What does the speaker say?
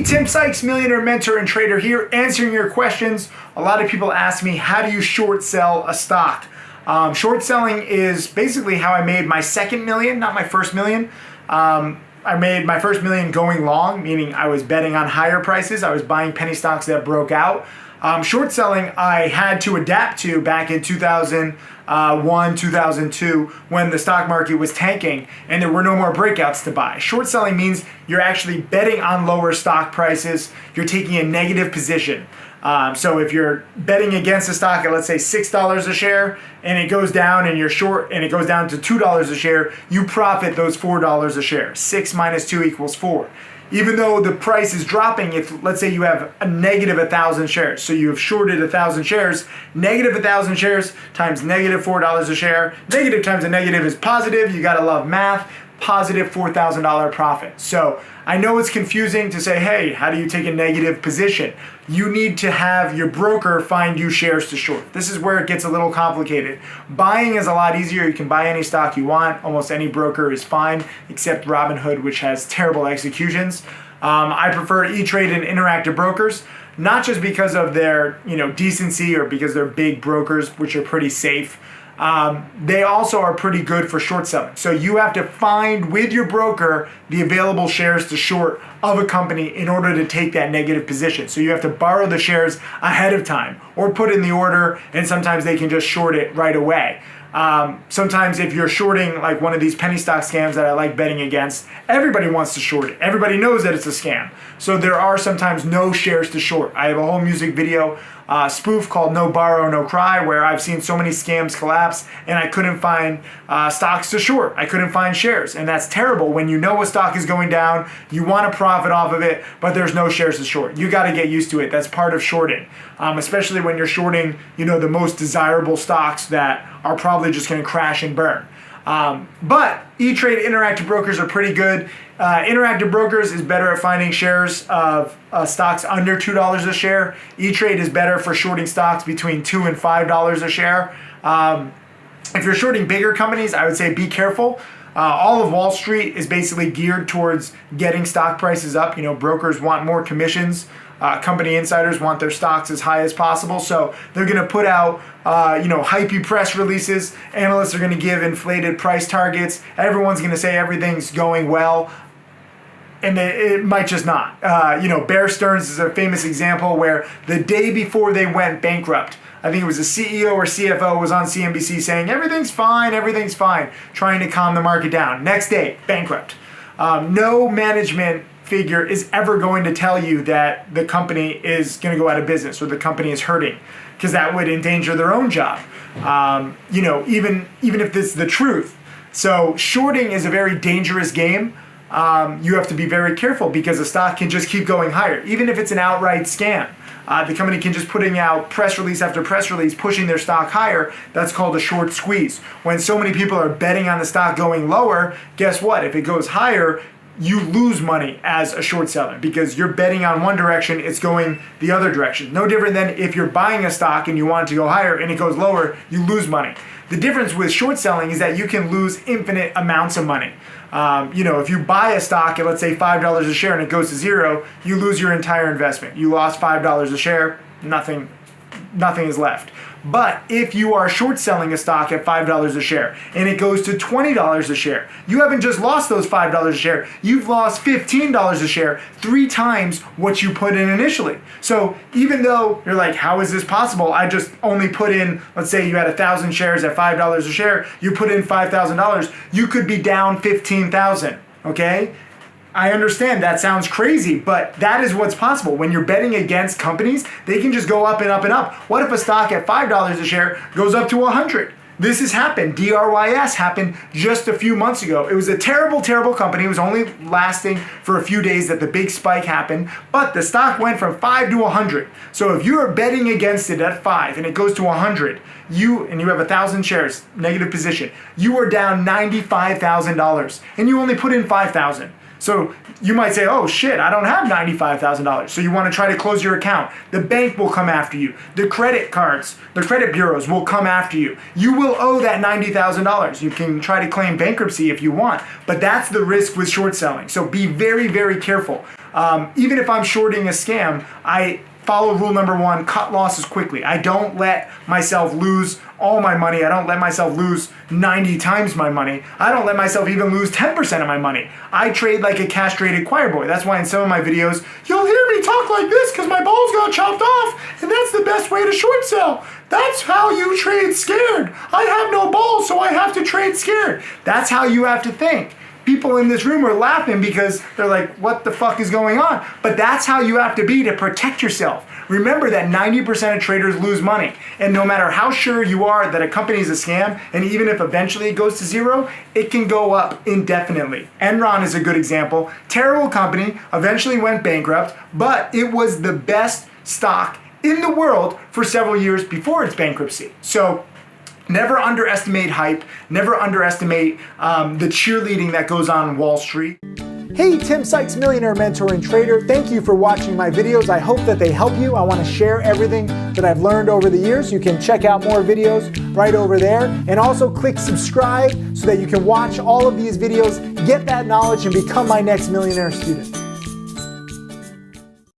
Tim Sykes, millionaire mentor and trader here, answering your questions. A lot of people ask me, how do you short sell a stock? Short selling is basically how I made my second million, not my first million. I made my first million going long, meaning I was betting on higher prices. I was buying penny stocks that broke out. Short selling, I had to adapt to back in 2001, 2002, when the stock market was tanking and there were no more breakouts to buy. Short selling means you're actually betting on lower stock prices. You're taking a negative position. So if you're betting against a stock at, let's say, $6 a share and it goes down and you're short and it goes down to $2 a share, you profit those $4 a share. 6 minus 2 equals 4. Even though the price is dropping, if let's say you have a negative 1,000 shares, so you have shorted 1,000 shares, negative 1,000 shares times negative $4 a share, negative times a negative is positive, you gotta love math, positive $4,000 profit. So I know it's confusing to say, hey, how do you take a negative position? You need to have your broker find you shares to short. This is where it gets a little complicated. Buying is a lot easier. You can buy any stock you want. Almost any broker is fine, except Robinhood, which has terrible executions. I prefer E-Trade and Interactive Brokers, not just because of their decency or because they're big brokers, which are pretty safe. They also are pretty good for short selling. So you have to find with your broker the available shares to short of a company in order to take that negative position. So you have to borrow the shares ahead of time or put in the order, and sometimes they can just short it right away. Sometimes if you're shorting like one of these penny stock scams that I like betting against, everybody wants to short it. Everybody knows that it's a scam. So there are sometimes no shares to short. I have a whole music video spoof called No Borrow, No Cry, where I've seen so many scams collapse and I couldn't find stocks to short. I couldn't find shares. And that's terrible when you know a stock is going down, you want to profit off of it, but there's no shares to short. You got to get used to it. That's part of shorting, especially when you're shorting, the most desirable stocks that are probably just going to crash and burn. But E-Trade Interactive Brokers are pretty good. Interactive Brokers is better at finding shares of stocks under $2 a share. E-Trade is better for shorting stocks between $2 and $5 a share. If you're shorting bigger companies, I would say be careful. All of Wall Street is basically geared towards getting stock prices up. Brokers want more commissions. Company insiders want their stocks as high as possible, so they're going to put out, hypey press releases. Analysts are going to give inflated price targets. Everyone's going to say everything's going well, and it might just not. Bear Stearns is a famous example where the day before they went bankrupt, I think it was the CEO or CFO was on CNBC saying everything's fine, trying to calm the market down. Next day, bankrupt. No management figure is ever going to tell you that the company is going to go out of business or the company is hurting, because that would endanger their own job. Even if this is the truth. So shorting is a very dangerous game. You have to be very careful because the stock can just keep going higher, even if it's an outright scam. The company can just putting out press release after press release, pushing their stock higher. That's called a short squeeze. When so many people are betting on the stock going lower, guess what? If it goes higher, you lose money as a short seller because you're betting on one direction, it's going the other direction. No different than if you're buying a stock and you want it to go higher and it goes lower, you lose money. The difference with short selling is that you can lose infinite amounts of money. If you buy a stock at, let's say, $5 a share and it goes to zero, you lose your entire investment. You lost $5 a share, nothing is left. But if you are short selling a stock at $5 a share and it goes to $20 a share, you haven't just lost those $5 a share, you've lost $15 a share, 3 times what you put in initially. So even though you're like, how is this possible? I just only put in, let's say you had 1,000 shares at $5 a share, you put in $5,000, you could be down $15,000, okay? I understand that sounds crazy, but that is what's possible. When you're betting against companies, they can just go up and up and up. What if a stock at $5 a share goes up to 100? This has happened. DRYS happened just a few months ago. It was a terrible, terrible company. It was only lasting for a few days that the big spike happened, but the stock went from 5 to 100. So if you are betting against it at 5 and it goes to 100, you have 1,000 shares, negative position, you are down $95,000 and you only put in 5,000. So you might say, oh shit, I don't have $95,000. So you want to try to close your account. The bank will come after you. The credit cards, the credit bureaus will come after you. You will owe that $90,000. You can try to claim bankruptcy if you want, but that's the risk with short selling. So be very, very careful. Even if I'm shorting a scam, I follow rule number 1, cut losses quickly. I don't let myself lose all my money. I don't let myself lose 90 times my money. I don't let myself even lose 10% of my money. I trade like a castrated choir boy. That's why in some of my videos, you'll hear me talk like this because my balls got chopped off, and that's the best way to short sell. That's how you trade scared. I have no balls, so I have to trade scared. That's how you have to think. People in this room are laughing because they're like, what the fuck is going on? But that's how you have to be to protect yourself. Remember that 90% of traders lose money. And no matter how sure you are that a company is a scam, and even if eventually it goes to zero, it can go up indefinitely. Enron is a good example. Terrible company, eventually went bankrupt, but it was the best stock in the world for several years before its bankruptcy. So never underestimate hype. Never underestimate the cheerleading that goes on Wall Street. Hey, Tim Sykes, Millionaire Mentor and Trader. Thank you for watching my videos. I hope that they help you. I want to share everything that I've learned over the years. You can check out more videos right over there. And also click subscribe so that you can watch all of these videos, get that knowledge, and become my next millionaire student.